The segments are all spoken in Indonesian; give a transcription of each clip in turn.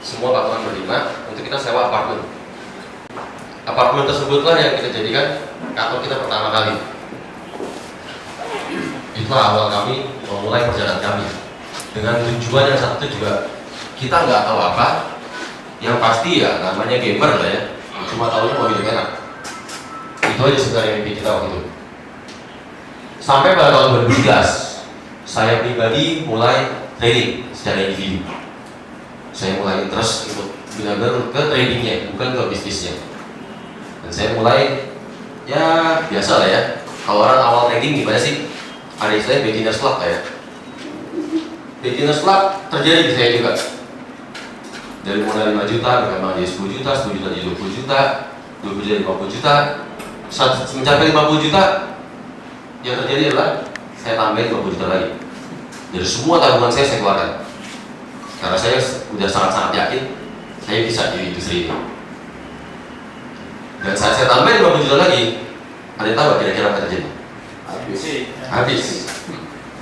semua patungan berlima untuk kita sewa apartemen. Apartemen tersebutlah yang kita jadikan kantor kita pertama kali. Itulah awal kami memulai perjalanan kami dengan tujuan yang satu juga kita nggak tahu apa, yang pasti ya namanya gamer lah ya, cuma tahunya mobil enak. Itu aja sebenarnya mimpi kita waktu itu. Sampai pada tahun 2013 saya pribadi mulai trading secara individu. Saya mulai interest untuk benar-benar ke tradingnya, bukan ke bisnisnya. Dan saya mulai, ya biasa lah ya, kalau orang awal trading gimana sih? Ada istilahnya beginner's luck ya. Beginner's luck terjadi di saya juga. Dari modal 5 juta, berkembang jadi 10 juta, 10 juta jadi 20 juta, 20 juta jadi 50 juta. Saat mencapai 50 juta, yang terjadi adalah saya tambahin 20 juta lagi. Dari semua tabungan saya keluarkan. Karena saya sudah sangat-sangat yakin saya bisa di industri ini. Dan saat saya tambahin 50 juta lagi, ada yang tahu kira-kira apa terjadi? Habis.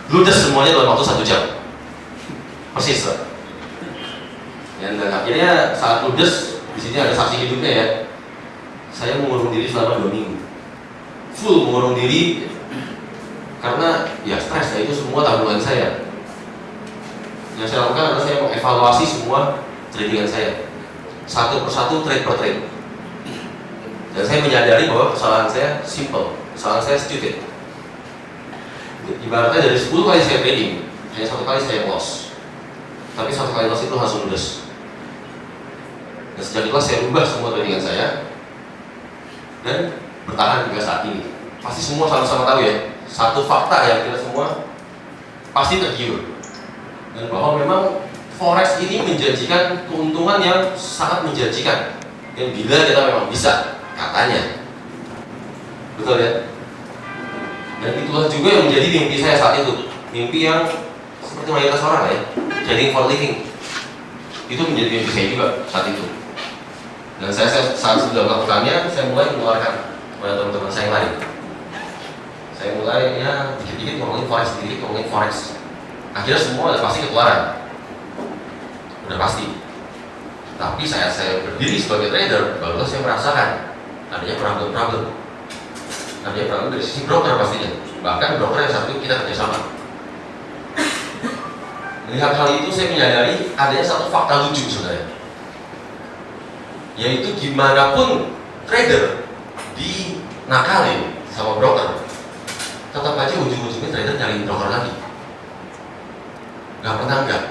Ludes semuanya dalam waktu 1 jam. Persis lah. Dan akhirnya saat ludes, di sini ada saksi hidupnya ya. Saya mengurung diri selama 2 minggu. Full mengurung diri karena ya stres, ya itu semua tabungan saya. Yang saya lakukan adalah saya mengevaluasi semua tradingan saya satu persatu, trade per trade. Dan saya menyadari bahwa kesalahan saya simple, kesalahan saya stupid. Ibaratnya dari 10 kali saya trading, hanya 1 kali saya loss. Tapi 1 kali loss itu langsung ludes. Dan sejak itulah saya ubah semua tradingan saya dan bertahan hingga saat ini. Pasti semua sama-sama tahu ya, satu fakta yang kita semua pasti tergiur. Dan bahwa memang forex ini menjanjikan keuntungan yang sangat menjanjikan. Dan bila kita memang bisa, katanya. Betul ya? Dan itulah juga yang menjadi mimpi saya saat itu. Mimpi yang seperti mayoritas orang ya, trading for living. Itu menjadi mimpi saya juga saat itu. Dan saya saat sudah melakukannya, saya mulai mengeluarkan kepada teman-teman saya yang lain. Saya mulai ya dikit-dikit ngomongin forex, dikit-dikit ngomongin forex. Akhirnya semua udah pasti ketularan, udah pasti. Tapi saya berdiri sebagai trader, barulah saya merasakan adanya problem-problem. Adanya problem dari sisi broker pastinya. Bahkan broker yang satu kita kerjasama. Melihat hal itu saya menyadari adanya satu fakta lucu sebenarnya, yaitu gimana pun trader dinakalin sama broker, tetap aja ujung-ujungnya trader nyariin broker lagi. Gak pernah enggak,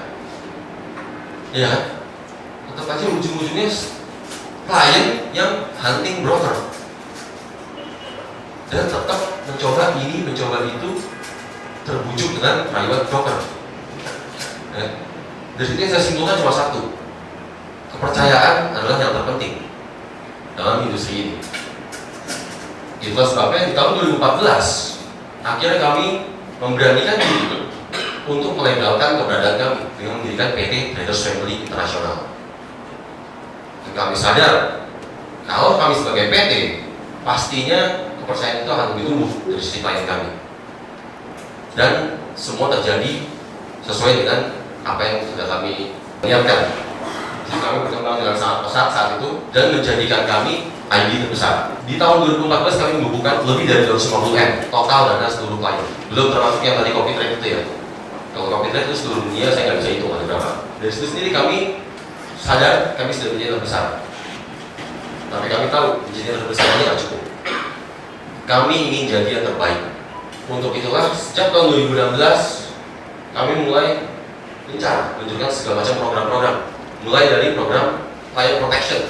iya kan? Tetap aja ujung-ujungnya klien yang hunting broker dan tetap mencoba ini, mencoba itu, terbujuk dengan private broker. Dari situ yang saya simpulkan cuma satu, kepercayaan adalah yang terpenting dalam industri ini. Itulah sebabnya di tahun 2014 akhirnya kami memberanikan diri untuk melegalkan keberadaan kami dengan mendirikan PT Traders Family International. Dan kami sadar kalau kami sebagai PT, pastinya kepercayaan itu akan lebih tumbuh dari sisi klien kami. Dan semua terjadi sesuai dengan apa yang sudah kami niatkan. Jadi kami berkembang dengan sangat pesat saat itu dan menjadikan kami IB terbesar. Di tahun 2014 kami membukukan lebih dari 250M total dana seluruh klien. Belum termasuk yang tadi copy trade itu ya. Kalau copy trade itu seluruh dunia saya nggak bisa hitung ada berapa. Dari situ sendiri kami sadar kami sudah menjadi terbesar. Tapi kami tahu menjadi terbesar ini tidak cukup. Kami ingin jadi yang terbaik. Untuk itulah sejak tahun 2016 kami mulai gencar menunjukkan segala macam program-program. Mulai dari program client protection,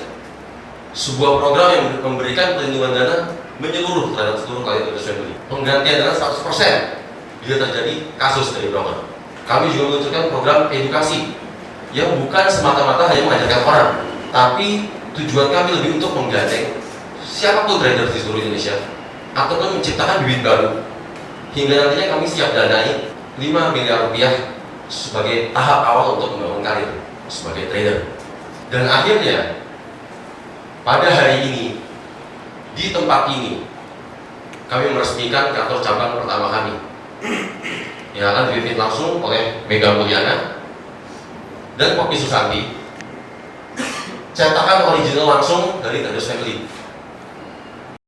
sebuah program yang memberikan perlindungan dana menyeluruh terhadap seluruh klien Traders Family. Penggantian dana 100% bila terjadi kasus dari broker. Kami juga meluncurkan program edukasi yang bukan semata-mata hanya mengajarkan orang, tapi tujuan kami lebih untuk menggandeng siapapun trader di seluruh Indonesia ataupun menciptakan bibit baru hingga nantinya kami siap danai 5 miliar rupiah sebagai tahap awal untuk membangun karir sebagai trader. Dan akhirnya pada hari ini di tempat ini kami meresmikan kantor cabang pertama kami yang akan dipimpin langsung oleh Mega Mulyana dan Poppy Susanti cetakan original langsung dari Gardus Family.